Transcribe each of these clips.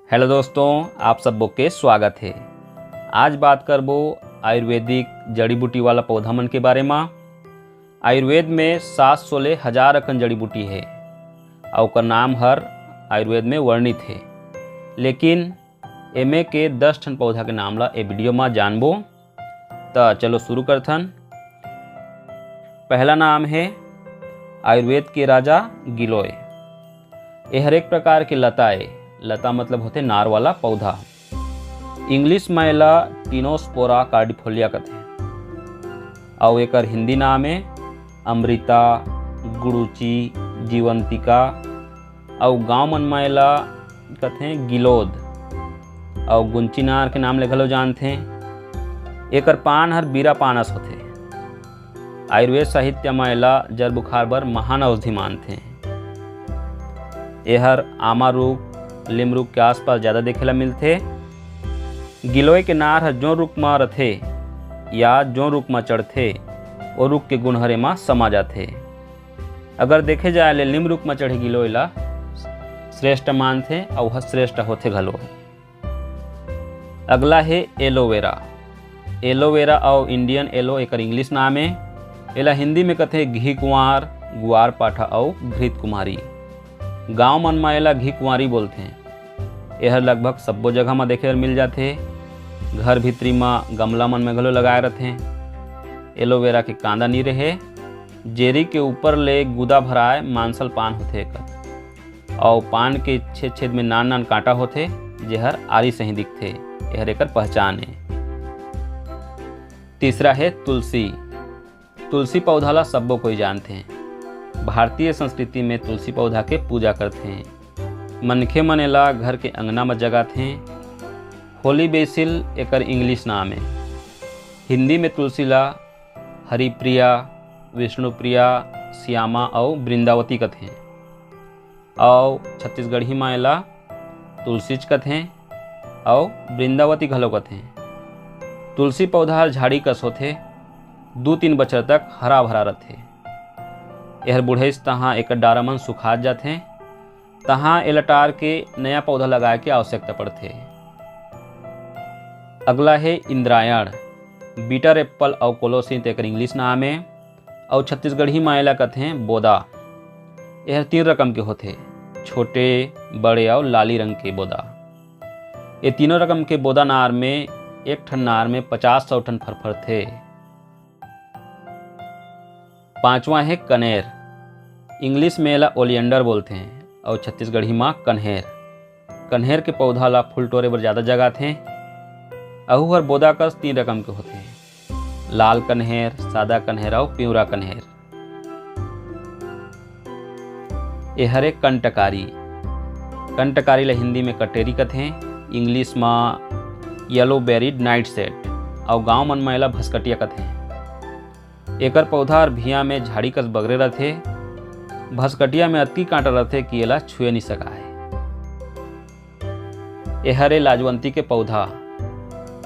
Hello दोस्तों, आप सबको के स्वागत है। आज बात करबो आयुर्वेदिक जड़ी बूटी वाला पौधा मन के बारे में। आयुर्वेद में 716,000 अकन जड़ी बूटी है और ओकर नाम हर आयुर्वेद में वर्णित है। लेकिन एमे के 10 ठन पौधा के नाम ला ए वीडियो में जानबो। तो चलो शुरू करथन। पहला नाम है आयुर्वेद के राजा गिलोय। ये हर एक प्रकार के लता है। लता मतलब होते नार वाला पौधा। इंग्लिश में एला टिनोस्पोरा कार्डिफोलिया कहते हैं और एक हिंदी नाम है अमृता, गुड़ुची, जीवंतिका और गाँव मन में एला कहते हैं गिलोद और गुंची नार के नाम ले घलो जानते हैं। एकर पान हर बीरा पानस होते। आयुर्वेद साहित्य में एला जर बुखार बर महान औषधि मानते हैं। यहर आमा रूख, लिम रूख के आसपास ज़्यादा देखेला मिलते। गिलोय के नार हर जो रुख में रथे या जो रुख में चढ़ते वो रुख के गुण हरे में समा जाते। अगर देखे जाए ले लिम रुख में चढ़े गिलोय ला श्रेष्ठ मानते और वह श्रेष्ठ होते घलो। अगला है एलोवेरा। एलोवेरा और इंडियन एलो एक इंग्लिश नाम है। एला हिंदी में कहते घी कुंवार, गुआर पाठा और घृत कुमारी। गाँव मन में एला घी कुंवारी बोलते हैं। यह लगभग सब्बो जगह में देखे मिल जाते। घर भीतरी में गमला मन में घलो लगाए रहते। एलोवेरा के कांदा नहीं रहे, जेरी के ऊपर ले गुदा भराए मांसल पान होते एकर और पान के छेद छेद में नान नान कांटा होते जेहर आरी सही दिखते। यह एकर पहचान है। तीसरा है तुलसी। तुलसी पौधा ला सब्बो कोई जानते हैं। भारतीय संस्कृति में तुलसी पौधा के पूजा करते हैं। मनखे मन एला घर के अंगना में जगाते हैं। होली बेसिल एकर इंग्लिश नाम है। हिंदी में तुलसी ला हरिप्रिया, विष्णुप्रिया, श्यामा और वृंदावती कहते हैं और छत्तीसगढ़ी में एला तुलसीच कहते हैं और वृंदावती घलो कहते हैं। तुलसी पौधा झाड़ी कस होते। 2-3 बछर तक हरा भरा रहते। यह बुढ़ेस तहाँ एक डारा मन सुखात जाते। तहाँ एलटार के नया पौधा लगाए के आवश्यकता पड़ते। अगला है इंद्रायण। बीटर एप्पल और कोलोसिन एक इंग्लिश नाम है और छत्तीसगढ़ी में एला कहते हैं बोदा। यह 3 रकम के होते, छोटे, बड़े और लाली रंग के बोदा। ये तीनों रकम के बोदा नार में एक ठन नार में 50-100 ठन फरफर थे। पांचवा है कनेर। इंग्लिश में एला ओलियंडर बोलते हैं और छत्तीसगढ़ी में कन्हेर। कन्हेर के पौधा ला फूल टोरे बर ज़्यादा जगह थे। अहू हर बोदा कस 3 रकम के होते हैं, लाल कन्हेर, सादा कन्हेर और पिवरा कन्हेर। यह हरे कंटकारी। कंटकारी ला हिंदी में कटेरी कहते हैं, इंग्लिश में येलो बेरीड नाइट सेट और गाँव मन में एला भसकटिया कहते हैं। एकर पौधा और भिया में झाड़ी कस बगरे रहते। भसकटिया में अतकी कांटा रहते कि एला छुए नहीं सका है। यह हरे लाजवंती के पौधा।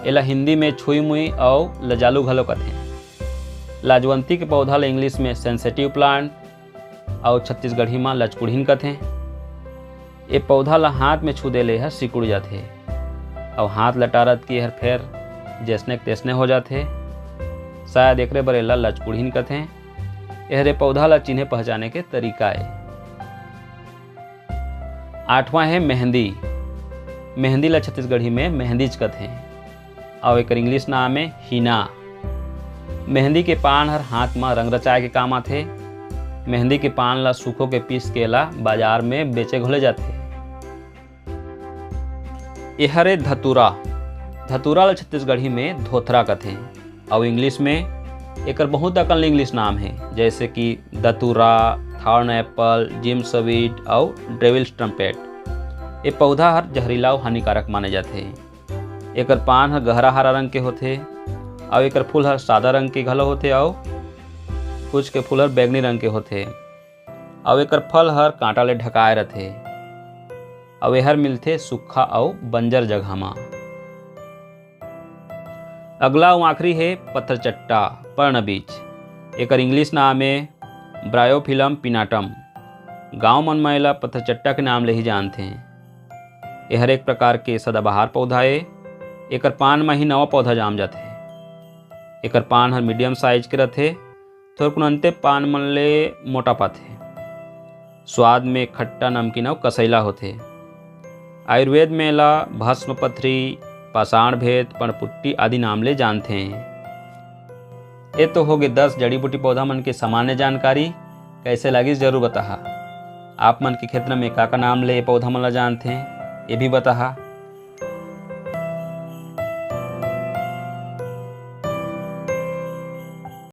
एला हिंदी में छुई मुई और लजालू घलो कहते हैं। लाजवंती के पौधा ला इंग्लिश में सेंसिटिव प्लांट और छत्तीसगढ़ी में लचकुढ़ीन कहते हैं। ये पौधा ला हाथ में छू दे ले हर सिकुड़ जाते और हाथ लटारत की हर फेर जैसने तैसने हो जाते। शायद एकरे बर एला लचकुढ़ीन कहते हैं। यह पौधा ला चिन्हे पहचाने के तरीका है। 8वां है मेहंदी। मेहंदी ला छत्तीसगढ़ी में मेहंदीच कहते हैं और एक इंग्लिश नाम है हीना। मेहंदी के पान हर हाथ में रंग रचाए के काम आते। मेहंदी के पान ला सूखो के पीस के ला बाजार में बेचे घोले जाते। यह हरे धतूरा। धतूरा ला छत्तीसगढ़ी में धोथरा कहते हैं और इंग्लिश में एकर बहुत अकल इंग्लिश नाम है, जैसे कि दतूरा, थॉर्न एप्पल, जिम्सवीड और डेविल्स ट्रम्पेट। ये पौधा हर जहरीला और हानिकारक माने जाते हैं। एकर पान हर गहरा हरा रंग के होते और एकर फूल हर सादा रंग के घलो होते और कुछ के फूल हर बैगनी रंग के होते और एकर फल हर कांटा ले ढकाए रहते और एहर मिलते सूखा और बंजर जगह में। अगला आखिरी है पत्थरचट्टा पर्णबीज। एकर इंग्लिश नाम है ब्रायोफिलम पिनाटम। गाँव मन में एला पत्थरचट्टा के नाम ले ही जानते हैं। ये हर एक प्रकार के सदाबहार पौधा है। एकर पान में ही नवा पौधा जाम जाथे। एकर पान हर मीडियम साइज के रथे। थोरकुन अंते पान मन ले मोटा पाथे। स्वाद में खट्टा, नमकीन और कसैला होथे। आयुर्वेद में एला भस्म पथरी, पाषाण भेद, पणपुट्टी आदि नाम ले जानते हैं। ये तो हो गए 10 जड़ी बूटी पौधा मन के सामान्य जानकारी। कैसे लगी जरूर बताहा। आप मन के क्षेत्र में का नाम ले पौधा मन ला जानते हैं ये भी बताहा।